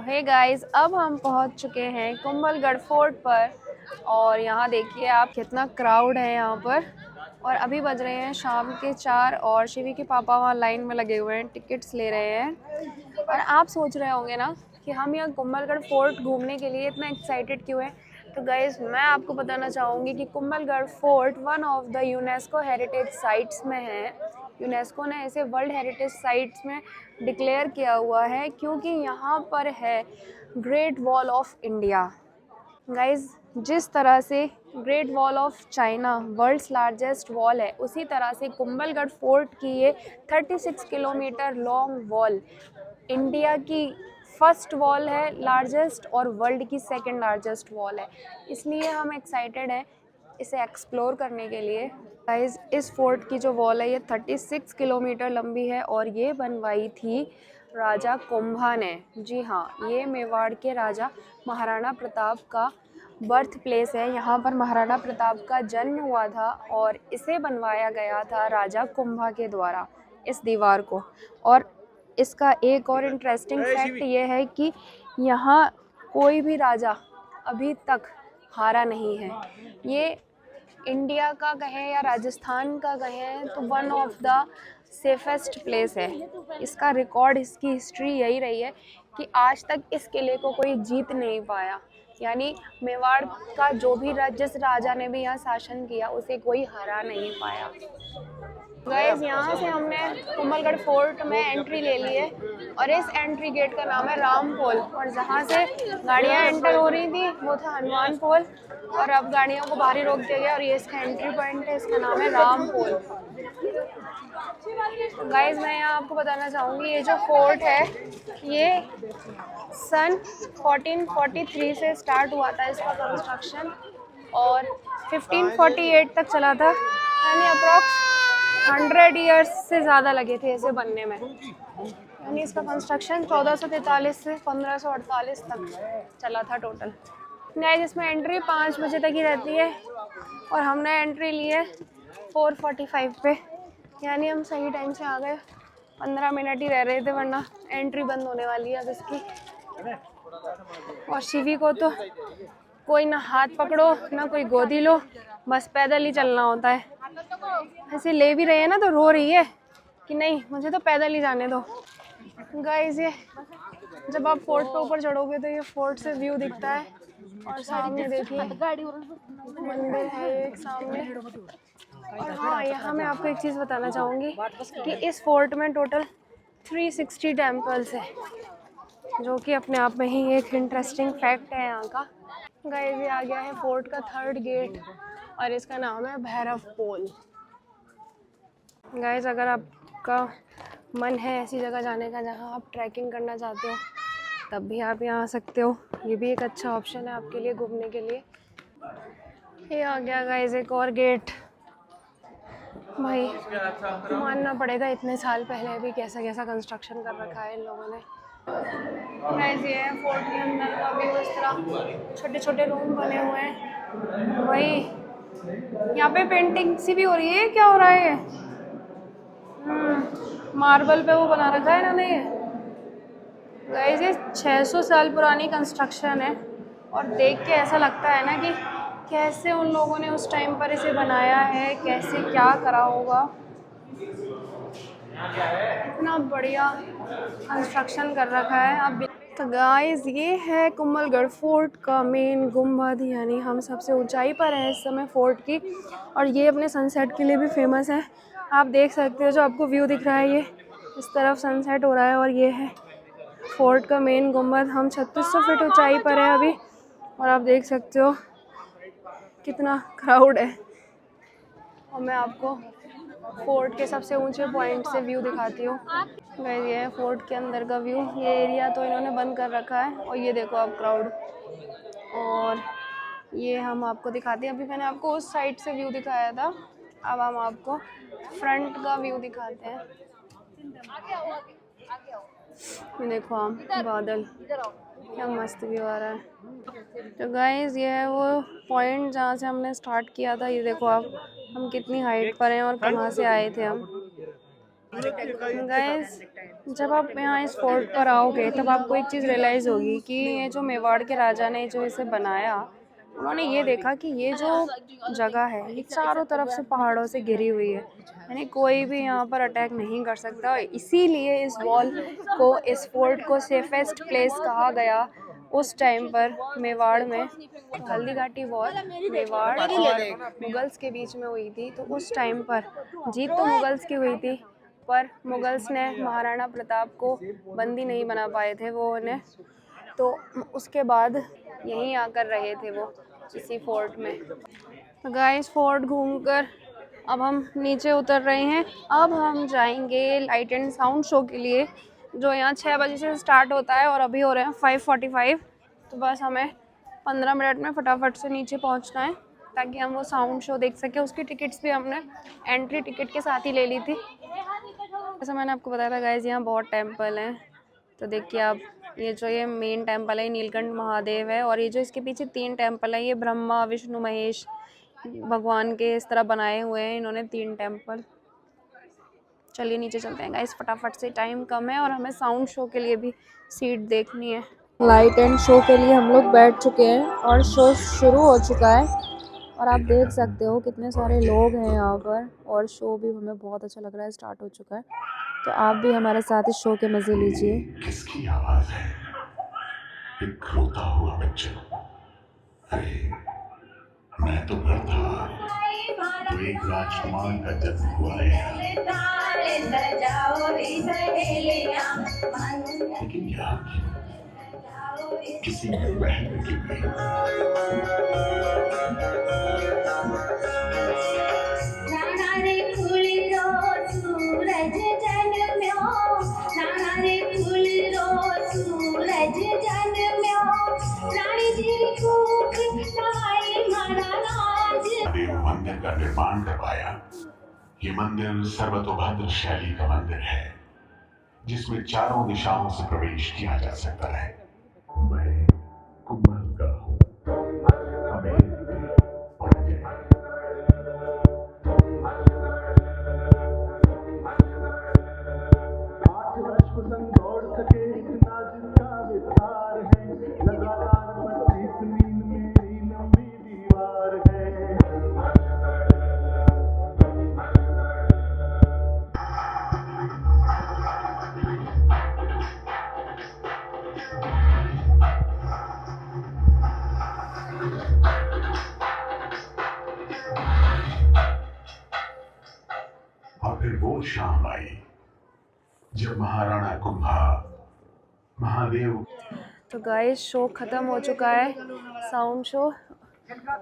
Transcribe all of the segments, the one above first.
तो hey guys, अब हम पहुंच चुके हैं कुंभलगढ़ फोर्ट पर। और यहाँ देखिए आप कितना क्राउड है यहाँ पर। और अभी बज रहे हैं शाम के 4 और शिवी के पापा वहाँ लाइन में लगे हुए हैं, टिकट्स ले रहे हैं। और आप सोच रहे होंगे ना कि हम यहाँ कुंभलगढ़ फोर्ट घूमने के लिए इतना एक्साइटेड क्यों हैं। तो गाइस, मैं आपको बताना चाहूँगी कि Kumbhalgarh fort one of the UNESCO heritage sites में है। यूनेस्को ने इसे वर्ल्ड हेरिटेज साइट्स में डिक्लेयर किया हुआ है क्योंकि यहाँ पर है great wall of India. Guys, जिस तरह से great wall of China world's largest wall है, उसी तरह से कुंभलगढ़ फोर्ट की ये 36 किलोमीटर लॉन्ग वॉल इंडिया की फर्स्ट वॉल है लार्जेस्ट और वर्ल्ड की सेकंड लार्जेस्ट वॉल है। इसलिए हम एक्साइटेड हैं इसे एक्सप्लोर करने के लिए। गाइस, इस फोर्ट की जो वॉल है ये 36 किलोमीटर लंबी है और ये बनवाई थी राजा कुंभा ने। जी हाँ, ये मेवाड़ के राजा महाराणा प्रताप का बर्थ प्लेस है। यहाँ पर महाराणा प्रताप का जन्म हुआ था और इसे बनवाया गया था राजा कुंभा के द्वारा, इस दीवार को। और इसका एक और इंटरेस्टिंग फैक्ट ये है कि यहाँ कोई भी राजा अभी तक हारा नहीं है। ये इंडिया का कहें या राजस्थान का कहें तो one of the safest place है। इसका रिकॉर्ड, इसकी हिस्ट्री यही रही है कि आज तक इस किले को कोई जीत नहीं पाया। यानी मेवाड़ का जो भी जिस राजा ने भी यहाँ शासन किया उसे कोई हरा नहीं पाया। गाइस, यहाँ से हमने कुंभलगढ़ फोर्ट में एंट्री ले ली है और इस एंट्री गेट का नाम है राम पोल। और जहाँ से गाड़ियाँ एंटर हो रही थी वो था हनुमान पोल और अब गाड़ियों को बाहर ही रोक दिया गया और ये इसका एंट्री पॉइंट है, इसका नाम है राम पोल। गाइस, मैं यहाँ आपको बताना चाहूँगी ये जो फोर्ट है ये सन 1443 से स्टार्ट हुआ था इसका कंस्ट्रक्शन और 1548 तक चला था। यानी अप्रॉक्स 100 ईयर्स से ज़्यादा लगे थे इसे बनने में। यानी इसका कंस्ट्रक्शन 1443 से 1548 तक चला था टोटल। गाइस, इसमें एंट्री 5 बजे तक ही रहती है और हमने एंट्री ली है 4:45 पे। यानी हम सही टाइम से आ गए। 15 मिनट ही रह रहे थे वरना एंट्री बंद होने वाली है अब इसकी। और शिवी को तो कोई ना हाथ पकड़ो ना कोई गोदी लो, बस पैदल ही चलना होता है। ऐसे ले भी रहे हैं ना तो रो रही है कि नहीं मुझे तो पैदल ही जाने दो। गाइस, ये जब आप फोर्ट पे ऊपर चढ़ोगे तो ये फोर्ट से व्यू दिखता है और सामने देखिए मंदिर है एक सामने। और हाँ, यहाँ मैं आपको एक चीज़ बताना चाहूँगी कि इस फोर्ट में टोटल 360 टेम्पल्स है, जो कि अपने आप में ही एक इंटरेस्टिंग फैक्ट है यहाँ का। गाइस, ये आ गया है फोर्ट का 3rd गेट और इसका नाम है भैरव पोल। गाइस, अगर आपका मन है ऐसी जगह जाने का जहाँ आप ट्रैकिंग करना चाहते हो तब भी आप यहाँ आ सकते हो। ये भी एक अच्छा ऑप्शन है आपके लिए घूमने के लिए। ये आ गया गाइस एक और गेट। भाई, मानना पड़ेगा इतने साल पहले भी कैसा कैसा कंस्ट्रक्शन कर रखा है इन लोगों ने। गाइस, ये है फोर्ट के अंदर का व्यू। इस तरह छोटे छोटे रूम बने हुए हैं। वही यहाँ पे पेंटिंग सी भी हो रही है। क्या हो रहा है? मार्बल पे वो बना रखा है इन्होंने। ये गाइस, ये 600 साल पुरानी कंस्ट्रक्शन है और देख के ऐसा लगता है ना कि कैसे उन लोगों ने उस टाइम पर इसे बनाया है, कैसे क्या करा होगा। इतना बढ़िया कंस्ट्रक्शन कर रखा है। अब तो गाइस, ये है कुंभलगढ़ फोर्ट का मेन गुम्बद, यानी हम सबसे ऊंचाई पर हैं इस समय फोर्ट की। और ये अपने सनसेट के लिए भी फेमस है। आप देख सकते हो जो आपको व्यू दिख रहा है, ये इस तरफ सनसेट हो रहा है और ये है फोर्ट का मेन गुम्बद। हम 3600 फीट ऊंचाई पर है अभी और आप देख सकते हो कितना क्राउड है। और मैं आपको फोर्ट के सबसे ऊंचे पॉइंट से व्यू दिखाती हूँ। गाइस, ये है फोर्ट के अंदर का व्यू। ये एरिया तो इन्होंने बंद कर रखा है और ये देखो आप क्राउड। और ये हम आपको दिखाते हैं। अभी मैंने आपको उस साइड से व्यू दिखाया था, अब हम आपको फ्रंट का व्यू दिखाते हैं। ये देखो आप बादल, क्या मस्त व्यू आ रहा है। तो गाइस, ये है वो पॉइंट जहाँ से हमने स्टार्ट किया था। ये देखो आप हम कितनी हाइट पर हैं और कहाँ से आए थे हम। गाइस, जब आप यहाँ इस फोर्ट पर आओगे तब आपको एक चीज़ रियलाइज़ होगी कि ये जो मेवाड़ के राजा ने जो इसे बनाया, उन्होंने ये देखा कि ये जो जगह है ये चारों तरफ से पहाड़ों से घिरी हुई है, यानी कोई भी यहाँ पर अटैक नहीं कर सकता। इसीलिए इस वॉल को, इस फोर्ट को सेफेस्ट प्लेस कहा गया उस टाइम पर मेवाड़ में। हल्दी घाटी वॉर मेवाड़ और मुगल्स के बीच में हुई थी, तो उस टाइम पर जीत तो मुगल्स की हुई थी, पर मुगल्स ने महाराणा प्रताप को बंदी नहीं बना पाए थे वो उन्हें, तो उसके बाद यहीं आकर रहे थे वो, इसी फोर्ट में। तो गाइस फोर्ट घूमकर अब हम नीचे उतर रहे हैं। अब हम जाएंगे लाइट एंड साउंड शो के लिए, जो यहाँ 6 बजे से स्टार्ट होता है और अभी हो रहे हैं 5:45। तो बस हमें 15 मिनट में फटाफट से नीचे पहुँचना है ताकि हम वो साउंड शो देख सकें। उसकी टिकट्स भी हमने एंट्री टिकट के साथ ही ले ली थी। जैसा मैंने आपको बताया था गाइस, यहाँ बहुत टेम्पल हैं। तो देखिए आप, ये मेन टेम्पल है नीलकंठ महादेव है, और ये जो इसके पीछे 3 टेम्पल है, ये ब्रह्मा विष्णु महेश भगवान के इस तरह बनाए हुए हैं इन्होंने 3 टेम्पल। चलिए नीचे चलते हैं गाइस फटाफट से, टाइम कम है और हमें साउंड शो के लिए भी सीट देखनी है। लाइट एंड शो के लिए हम लोग बैठ चुके हैं और शो शुरू हो चुका है, और आप देख सकते हो कितने सारे लोग हैं यहाँ पर, और शो भी हमें बहुत अच्छा लग रहा है, स्टार्ट हो चुका है। तो आप भी हमारे साथ इस शो के मज़े लीजिए। किसकी आवाज़ है? एक रोता हुआ बच्चा। अरे मैं तो घर था, तो एक राजकुमार का जन्म हुआ है, लेकिन यार किसी ने बहन की गई। देव मंदिर का निर्माण करवाया। ये मंदिर सर्वतोभद्र शैली का मंदिर है, जिसमें चारों दिशाओं से प्रवेश किया जा सकता है। मैं कुंभल का हूँ, हमें पड़ जाए। और फिर वो शाम आई जब महाराणा कुंभा महादेव। तो गाइस शो ख़त्म हो चुका है, साउंड शो,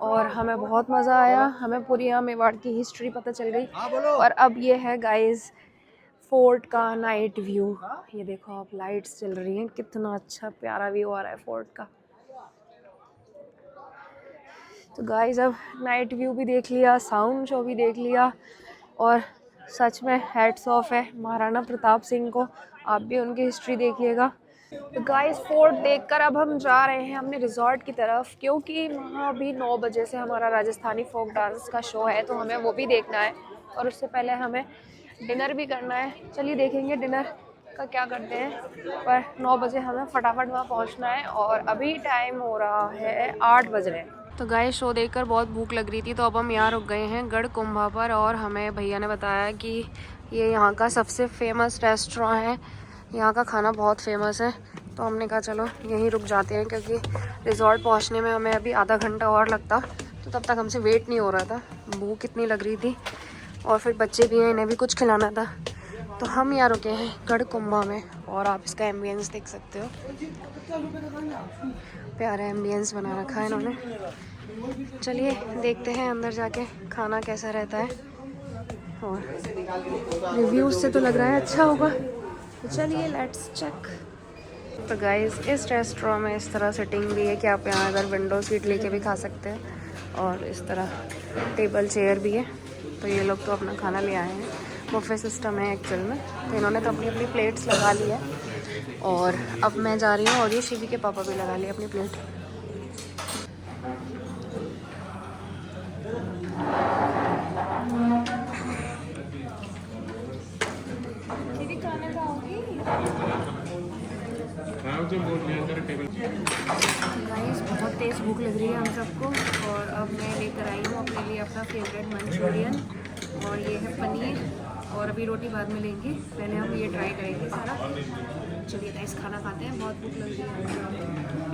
और हमें बहुत मज़ा आया। हमें पूरी यहाँ मेवाड़ की हिस्ट्री पता चल गई। और अब ये है गाइस फोर्ट का नाइट व्यू। ये देखो आप, लाइट्स चल रही हैं, कितना अच्छा प्यारा व्यू आ रहा है फोर्ट का। तो गाइस अब नाइट व्यू भी देख लिया, साउंड शो भी देख लिया, और सच में हैट्स ऑफ है महाराणा प्रताप सिंह को। आप भी उनकी हिस्ट्री देखिएगा। तो गाइस फोर्ट देखकर अब हम जा रहे हैं अपने रिजॉर्ट की तरफ, क्योंकि वहाँ अभी 9 बजे से हमारा राजस्थानी फोक डांस का शो है, तो हमें वो भी देखना है, और उससे पहले हमें डिनर भी करना है। चलिए देखेंगे डिनर का क्या करते हैं, पर 9 बजे हमें फटाफट वहाँ पहुँचना है, और अभी टाइम हो रहा है 8 बज रहे हैं। तो गाइस शो देखकर बहुत भूख लग रही थी, तो अब हम यहाँ रुक गए हैं गढ़ कुंभा पर, और हमें भैया ने बताया कि ये यहाँ का सबसे फेमस रेस्टोरेंट है, यहाँ का खाना बहुत फेमस है। तो हमने कहा चलो यहीं रुक जाते हैं, क्योंकि रिजॉर्ट पहुँचने में हमें अभी आधा घंटा और लगता, तो तब तक हमसे वेट नहीं हो रहा था, भूख इतनी लग रही थी, और फिर बच्चे भी हैं, इन्हें भी कुछ खिलाना था। तो हम यहाँ रुके हैं गढ़ कुंभा में, और आप इसका एम्बियंस देख सकते हो, प्यारा एम्बियंस बना रखा है इन्होंने। चलिए देखते हैं अंदर जाके खाना कैसा रहता है, और रिव्यूज़ से तो लग रहा है अच्छा होगा, तो चलिए लेट्स चेक। तो गाइस इस रेस्टोरेंट में इस तरह सिटिंग भी है कि आप यहाँ अगर विंडो सीट लेके भी खा सकते हैं, और इस तरह टेबल चेयर भी है। तो ये लोग तो अपना खाना ले आए हैं, बुफे सिस्टम है एक्चुअल में, तो इन्होंने तो अपनी अपनी प्लेट्स लगा ली है, और अब मैं जा रही हूँ, और ये शिवी के पापा भी लगा लिए अपनी प्लेट। शिवी खाना खाओगी? गाइस बहुत तेज़ भूख लग रही है हम सबको, और अब मैं लेकर आई हूँ अपने लिए अपना फेवरेट मंचूरियन, और ये है पनीर, और अभी रोटी बाद में लेंगे, पहले हम ये ट्राई करेंगे सारा। चलिए गाइस खाना खाते हैं, बहुत भूख लग रही है।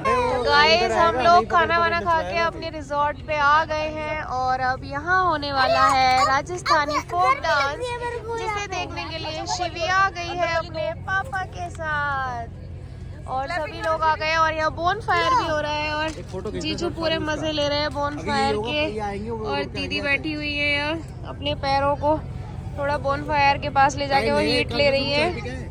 तो गाइस हम लोग खाना वाना खा के अपने रिजॉर्ट पे आ गए हैं, और अब यहाँ होने वाला है राजस्थानी फोक डांस, जिसे देखने के लिए शिवी आ गई है अपने पापा के साथ, और सभी लोग आ गए, और यहाँ बोन फायर भी हो रहा है, और जीजू पूरे मजे ले रहे हैं बोन फायर के, और दीदी बैठी हुई है यहाँ अपने पैरों को थोड़ा बोन फायर के पास ले जाके वो हीट ले रही है।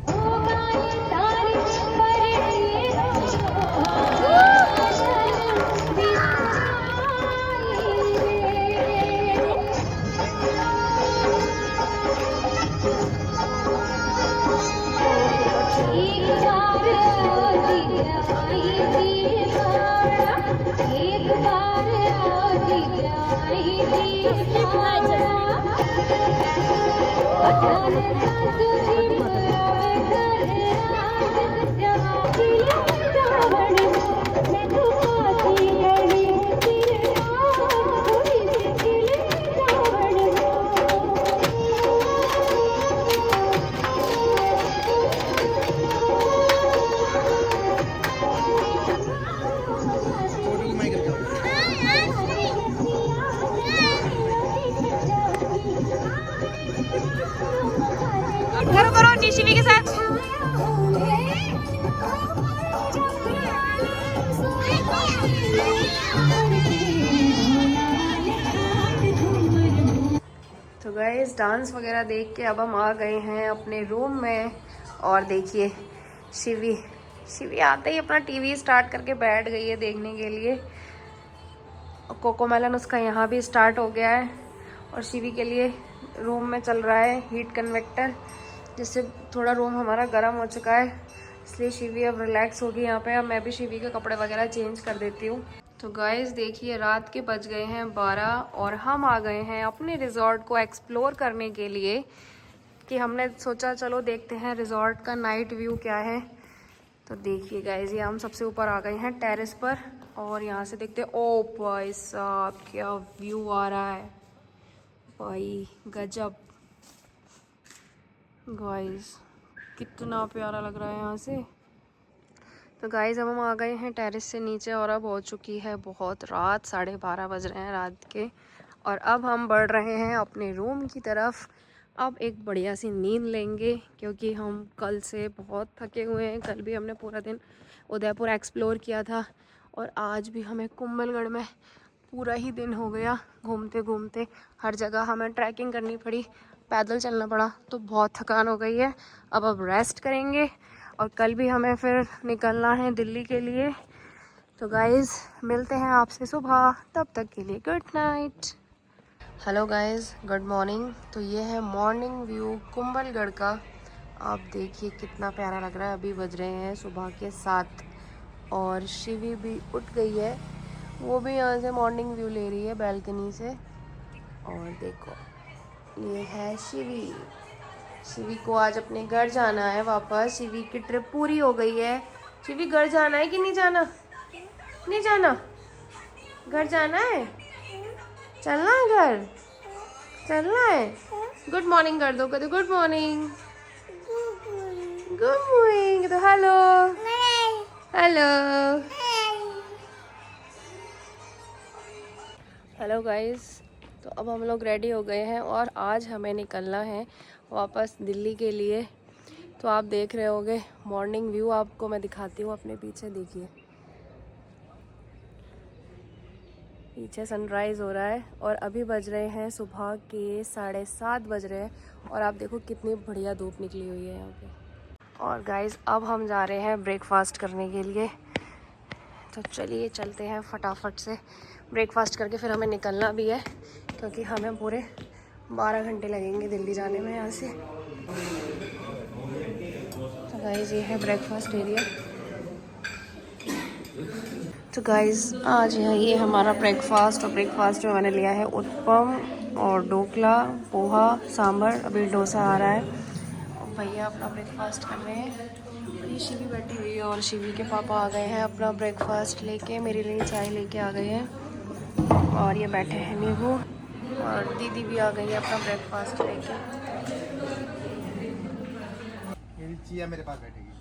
करो करो निशिवी के साथ। तो गाइस डांस वगैरह देख के अब हम आ गए हैं अपने रूम में, और देखिए शिवी आते ही अपना टीवी स्टार्ट करके बैठ गई है देखने के लिए। कोकोमेलन उसका यहाँ भी स्टार्ट हो गया है, और शिवी के लिए रूम में चल रहा है हीट कन्वेक्टर, जिससे थोड़ा रूम हमारा गर्म हो चुका है, इसलिए शिवी अब रिलैक्स होगी यहाँ पे। अब मैं भी शिवी के कपड़े वगैरह चेंज कर देती हूँ। तो गाइस देखिए रात के बज गए हैं 12, और हम आ गए हैं अपने रिजॉर्ट को एक्सप्लोर करने के लिए, कि हमने सोचा चलो देखते हैं रिजॉर्ट का नाइट व्यू क्या है। तो देखिए गाइस ये हम सबसे ऊपर आ गए हैं टेरेस पर, और यहाँ से देखते हैं, ओ भाई साहब क्या व्यू आ रहा है भाई, गजब गाइस, कितना प्यारा लग रहा है यहाँ से। तो गाइस अब हम आ गए हैं टेरेस से नीचे, और अब हो चुकी है बहुत रात, 12:30 बज रहे हैं रात के, और अब हम बढ़ रहे हैं अपने रूम की तरफ। अब एक बढ़िया सी नींद लेंगे, क्योंकि हम कल से बहुत थके हुए हैं। कल भी हमने पूरा दिन उदयपुर एक्सप्लोर किया था, और आज भी हमें कुंभलगढ़ में पूरा ही दिन हो गया घूमते घूमते, हर जगह हमें ट्रैकिंग करनी पड़ी, पैदल चलना पड़ा, तो बहुत थकान हो गई है। अब रेस्ट करेंगे, और कल भी हमें फिर निकलना है दिल्ली के लिए। तो गाइज़ मिलते हैं आपसे सुबह, तब तक के लिए good night. Hello guys, good morning. तो ये है मॉर्निंग व्यू कुंभलगढ़ का, आप देखिए कितना प्यारा लग रहा है। अभी बज रहे हैं सुबह के 7, और शिवी भी उठ गई है, वो भी यहाँ से मॉर्निंग व्यू ले रही है बैल्कनी से। और देखो ये है शिवी को आज अपने घर जाना है वापस। शिवी की ट्रिप पूरी हो गई है। शिवी घर जाना है कि नहीं जाना? नहीं जाना, घर जाना है, चलना है घर, चलना है। गुड मॉर्निंग कर दो, कहते गुड मॉर्निंग, गुड मॉर्निंग, तो हेलो हेलो हेलो गाइस। तो अब हम लोग रेडी हो गए हैं, और आज हमें निकलना है वापस दिल्ली के लिए। तो आप देख रहे होगे मॉर्निंग व्यू, आपको मैं दिखाती हूँ अपने पीछे, देखिए पीछे सनराइज़ हो रहा है, और अभी बज रहे हैं सुबह के 7:30 बज रहे हैं, और आप देखो कितनी बढ़िया धूप निकली हुई है यहाँ पे। और गाइस अब हम जा रहे हैं ब्रेकफास्ट करने के लिए, तो चलिए चलते हैं फटाफट से। ब्रेकफास्ट करके फिर हमें निकलना भी है, क्योंकि हमें पूरे 12 घंटे लगेंगे दिल्ली जाने में यहाँ से। तो गाइस ये है ब्रेकफास्ट एरिया। तो गाइस आज ये हमारा ब्रेकफास्ट, और ब्रेकफास्ट में मैंने लिया है उत्पम और ढोकला, पोहा, सांभर, अभी डोसा आ रहा है, भैया अपना ब्रेकफास्ट कर रहे हैं। ये शिवी बैठी हुई है और शिवी के पापा आ गए हैं अपना ब्रेकफास्ट लेके, मेरे लिए चाय लेके आ गए हैं। और ये बैठे हैं नींबू, और दीदी भी आ गई है अपना ब्रेकफास्ट लेके। मेरी चिया मेरे पास बैठेगी।